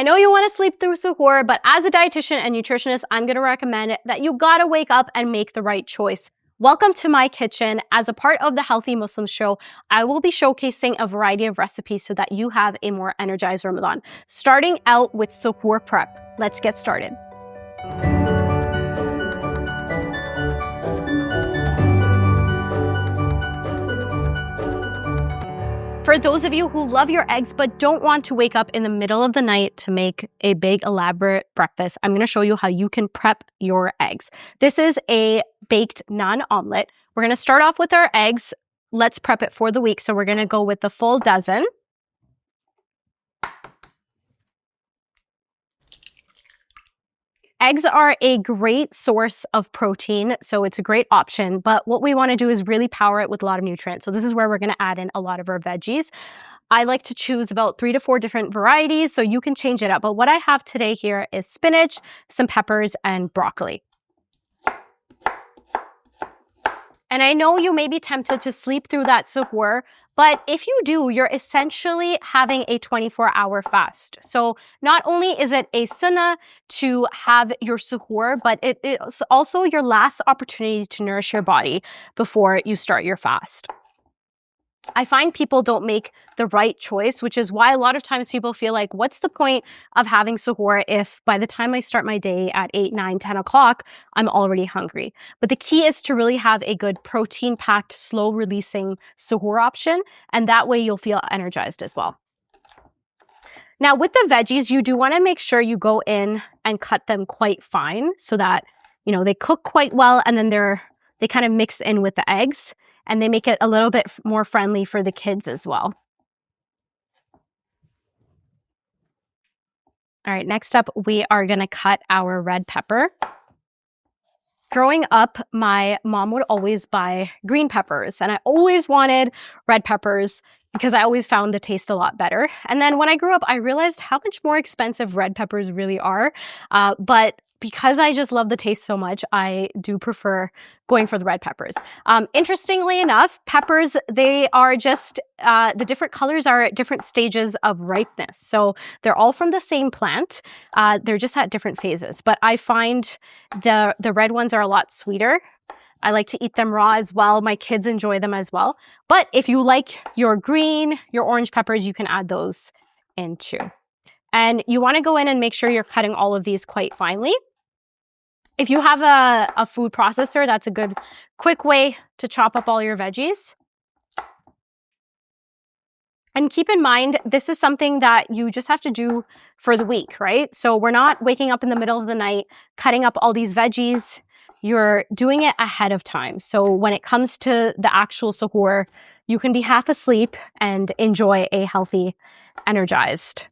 I know you want to sleep through suhoor, but as a dietitian and nutritionist, I'm going to recommend that you gotta wake up and make the right choice. Welcome to my kitchen. As a part of the Healthy Muslim Show, I will be showcasing a variety of recipes so that you have a more energized Ramadan. Starting out with suhoor prep. Let's get started. For those of you who love your eggs but don't want to wake up in the middle of the night to make a big elaborate breakfast, I'm going to show you how you can prep your eggs. This is a baked naan omelette. We're going to start off with our eggs. Let's prep it for the week. So we're going to go with the full dozen. Eggs are a great source of protein, so it's a great option, but what we want to do is really power it with a lot of nutrients. So this is where we're going to add in a lot of our veggies. I like to choose about 3 to 4 different varieties, so you can change it up. But what I have today here is spinach, some peppers, and broccoli. And I know you may be tempted to sleep through that suhoor, but if you do, you're essentially having a 24-hour fast. So not only is it a sunnah to have your suhoor, but it is also your last opportunity to nourish your body before you start your fast. I find people don't make the right choice, which is why a lot of times people feel like, what's the point of having suhoor if by the time I start my day at 8, 9, 10 o'clock, I'm already hungry? But the key is to really have a good protein-packed, slow-releasing suhoor option, and that way you'll feel energized as well. Now, with the veggies, you do want to make sure you go in and cut them quite fine so that, you know, they cook quite well, and then they kind of mix in with the eggs. And they make it a little bit more friendly for the kids as well. All right, next up, we are going to cut our red pepper. Growing up, my mom would always buy green peppers, and I always wanted red peppers because I always found the taste a lot better. And then when I grew up, I realized how much more expensive red peppers really are. But because I just love the taste so much, I do prefer going for the red peppers. Interestingly enough, peppers, they are just, the different colors are at different stages of ripeness. So they're all from the same plant. They're just at different phases. But I find the red ones are a lot sweeter. I like to eat them raw as well. My kids enjoy them as well. But if you like your green, your orange peppers, you can add those in too. And you want to go in and make sure you're cutting all of these quite finely. If you have a food processor, that's a good quick way to chop up all your veggies. And keep in mind, this is something that you just have to do for the week, right? So we're not waking up in the middle of the night, cutting up all these veggies. You're doing it ahead of time. So when it comes to the actual suhoor, you can be half asleep and enjoy a healthy, energized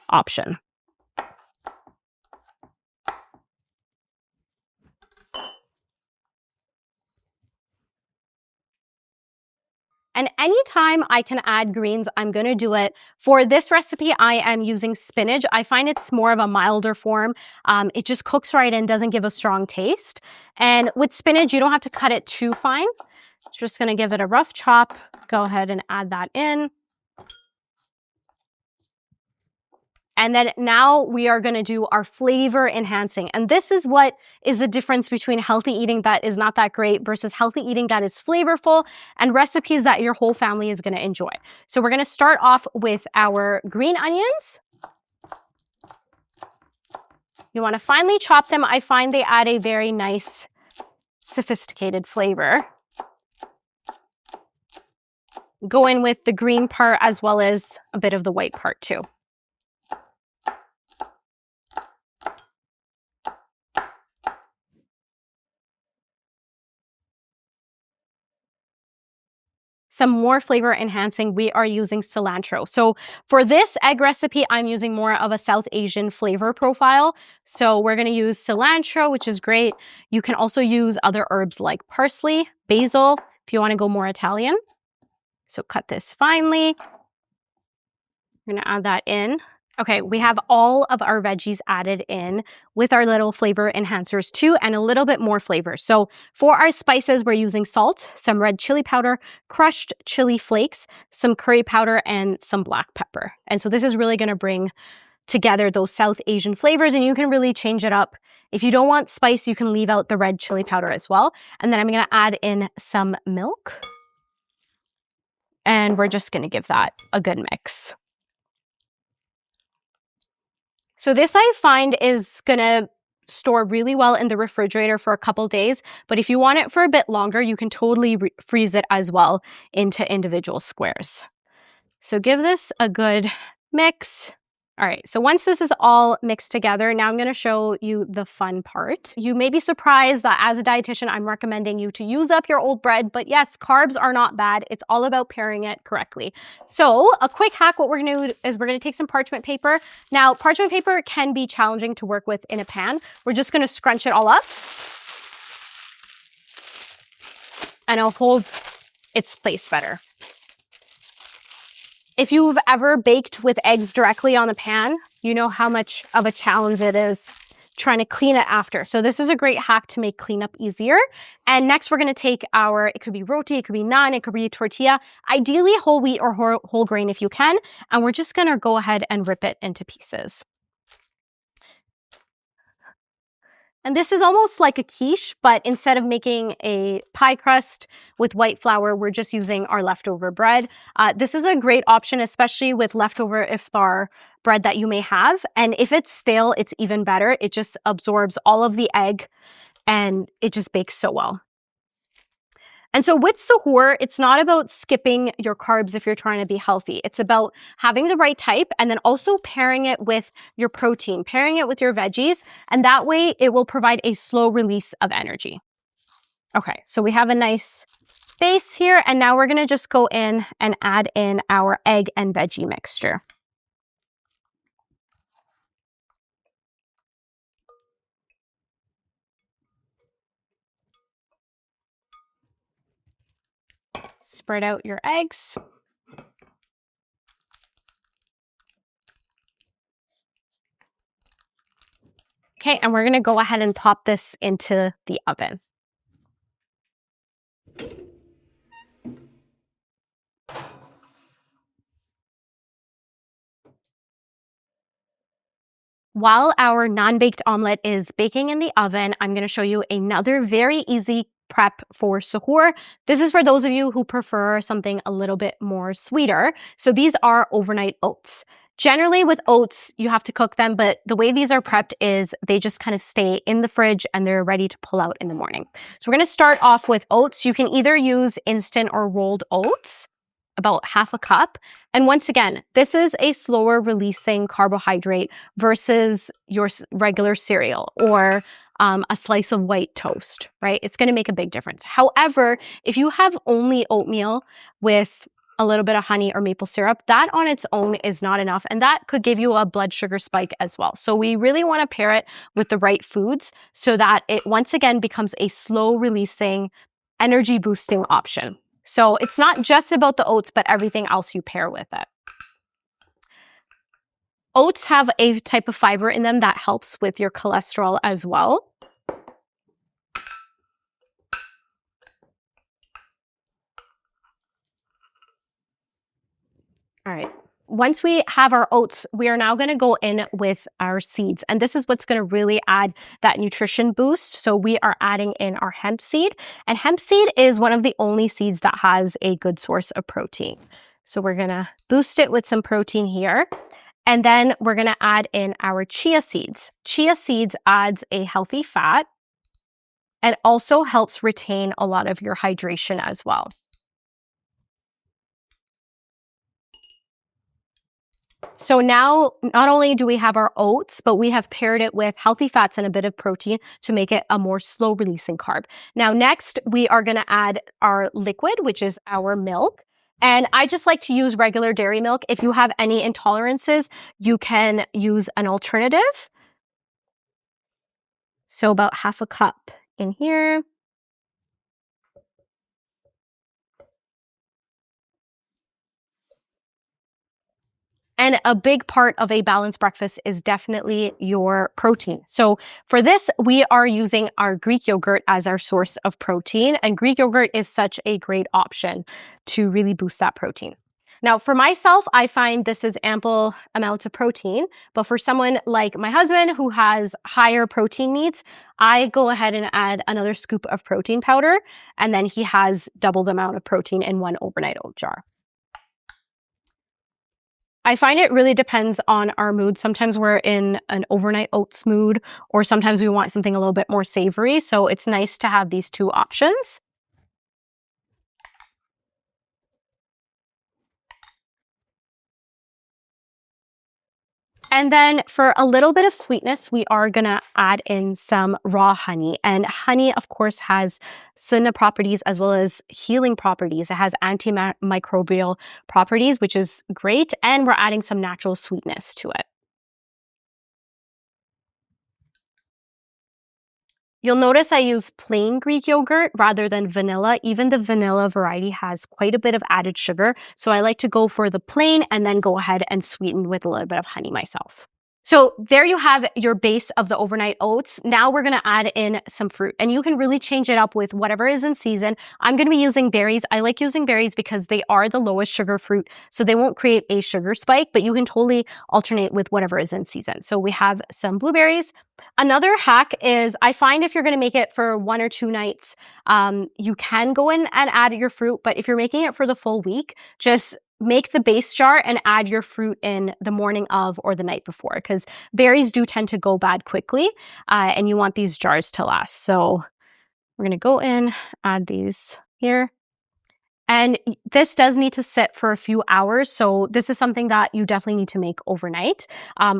option. And anytime I can add greens, I'm going to do it. For this recipe, I am using spinach. I find it's more of a milder form. It just cooks right in, doesn't give a strong taste. And with spinach, you don't have to cut it too fine. Just going to give it a rough chop. Go ahead and add that in. And then now we are going to do our flavor enhancing. And this is what is the difference between healthy eating that is not that great versus healthy eating that is flavorful and recipes that your whole family is going to enjoy. So we're going to start off with our green onions. You want to finely chop them. I find they add a very nice, sophisticated flavor. Go in with the green part as well as a bit of the white part too. Some more flavor enhancing, we are using cilantro. So for this egg recipe, I'm using more of a South Asian flavor profile. So we're going to use cilantro, which is great. You can also use other herbs like parsley, basil, if you want to go more Italian. So cut this finely. I'm going to add that in. Okay, we have all of our veggies added in with our little flavor enhancers too, and a little bit more flavor. So for our spices, we're using salt, some red chili powder, crushed chili flakes, some curry powder, and some black pepper. And so this is really going to bring together those South Asian flavors, and you can really change it up. If you don't want spice, you can leave out the red chili powder as well. And then I'm going to add in some milk. And we're just going to give that a good mix. So this I find is going to store really well in the refrigerator for a couple days. But if you want it for a bit longer, you can totally freeze it as well into individual squares. So give this a good mix. All right, so once this is all mixed together, now I'm going to show you the fun part. You may be surprised that as a dietitian, I'm recommending you to use up your old bread, but yes, carbs are not bad. It's all about pairing it correctly. So a quick hack, what we're going to do is we're going to take some parchment paper. Now, parchment paper can be challenging to work with in a pan. We're just going to scrunch it all up, and it'll hold its place better. If you've ever baked with eggs directly on the pan, you know how much of a challenge it is trying to clean it after. So this is a great hack to make cleanup easier. And next we're going to take it could be roti, it could be naan, it could be tortilla, ideally whole wheat or whole grain if you can. And we're just going to go ahead and rip it into pieces. And this is almost like a quiche, but instead of making a pie crust with white flour, we're just using our leftover bread. This is a great option, especially with leftover iftar bread that you may have. And if it's stale, it's even better. It just absorbs all of the egg and it just bakes so well. And so with suhoor, it's not about skipping your carbs if you're trying to be healthy. It's about having the right type and then also pairing it with your protein, pairing it with your veggies, and that way it will provide a slow release of energy. Okay, so we have a nice base here, and now we're gonna just go in and add in our egg and veggie mixture. Spread out your eggs. Okay, and we're gonna go ahead and pop this into the oven. While our non-baked omelet is baking in the oven, I'm gonna show you another very easy prep for suhoor. This is for those of you who prefer something a little bit more sweeter. So these are overnight oats. Generally with oats, you have to cook them, but the way these are prepped is they just kind of stay in the fridge and they're ready to pull out in the morning. So we're gonna start off with oats. You can either use instant or rolled oats, about half a cup. And once again, this is a slower releasing carbohydrate versus your regular cereal or a slice of white toast, right? It's going to make a big difference. However, if you have only oatmeal with a little bit of honey or maple syrup, that on its own is not enough. And that could give you a blood sugar spike as well. So we really want to pair it with the right foods so that it once again becomes a slow releasing, energy boosting option. So it's not just about the oats, but everything else you pair with it. Oats have a type of fiber in them that helps with your cholesterol as well. All right. Once we have our oats, we are now going to go in with our seeds. And this is what's going to really add that nutrition boost. So we are adding in our hemp seed. And hemp seed is one of the only seeds that has a good source of protein. So we're going to boost it with some protein here. And then we're going to add in our chia seeds. Chia seeds adds a healthy fat and also helps retain a lot of your hydration as well. So now, not only do we have our oats, but we have paired it with healthy fats and a bit of protein to make it a more slow releasing carb. Now, next, we are going to add our liquid, which is our milk. And I just like to use regular dairy milk. If you have any intolerances, you can use an alternative. So about half a cup in here. And a big part of a balanced breakfast is definitely your protein. So for this, we are using our Greek yogurt as our source of protein. And Greek yogurt is such a great option to really boost that protein. Now, for myself, I find this is ample amounts of protein, but for someone like my husband who has higher protein needs, I go ahead and add another scoop of protein powder, and then he has double the amount of protein in one overnight oat jar. I find it really depends on our mood. Sometimes we're in an overnight oats mood, or sometimes we want something a little bit more savory. So it's nice to have these two options. And then for a little bit of sweetness, we are gonna add in some raw honey. And honey, of course, has sunnah properties as well as healing properties. It has antimicrobial properties, which is great. And we're adding some natural sweetness to it. You'll notice I use plain Greek yogurt rather than vanilla. Even the vanilla variety has quite a bit of added sugar. So I like to go for the plain and then go ahead and sweeten with a little bit of honey myself. So there you have your base of the overnight oats. Now we're gonna add in some fruit, and you can really change it up with whatever is in season. I'm gonna be using berries. I like using berries because they are the lowest sugar fruit, so they won't create a sugar spike, but you can totally alternate with whatever is in season. So we have some blueberries. Another hack is I find if you're gonna make it for 1 or 2 nights, you can go in and add your fruit, but if you're making it for the full week, just make the base jar and add your fruit in the morning of or the night before, because berries do tend to go bad quickly, and you want these jars to last. So we're gonna go in, add these here. And this does need to sit for a few hours. So this is something that you definitely need to make overnight.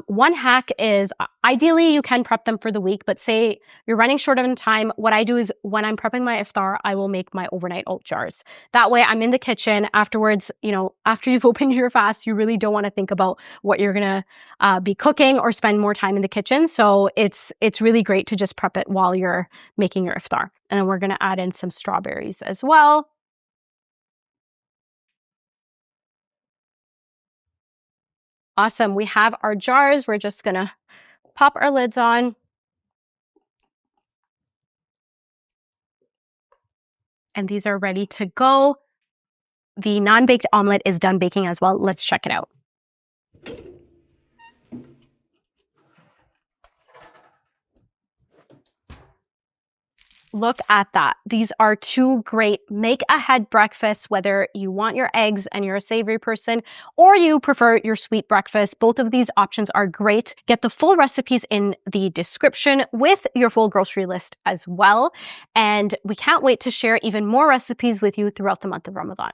One hack is ideally you can prep them for the week, but say you're running short on time. What I do is when I'm prepping my iftar, I will make my overnight oat jars. That way I'm in the kitchen afterwards. You know, after you've opened your fast, you really don't want to think about what you're going to be cooking or spend more time in the kitchen. So it's really great to just prep it while you're making your iftar. And then we're going to add in some strawberries as well. Awesome. We have our jars. We're just going to pop our lids on. And these are ready to go. The non-baked omelet is done baking as well. Let's check it out. Look at that. These are two great make-ahead breakfasts, whether you want your eggs and you're a savory person or you prefer your sweet breakfast. Both of these options are great. Get the full recipes in the description with your full grocery list as well. And we can't wait to share even more recipes with you throughout the month of Ramadan.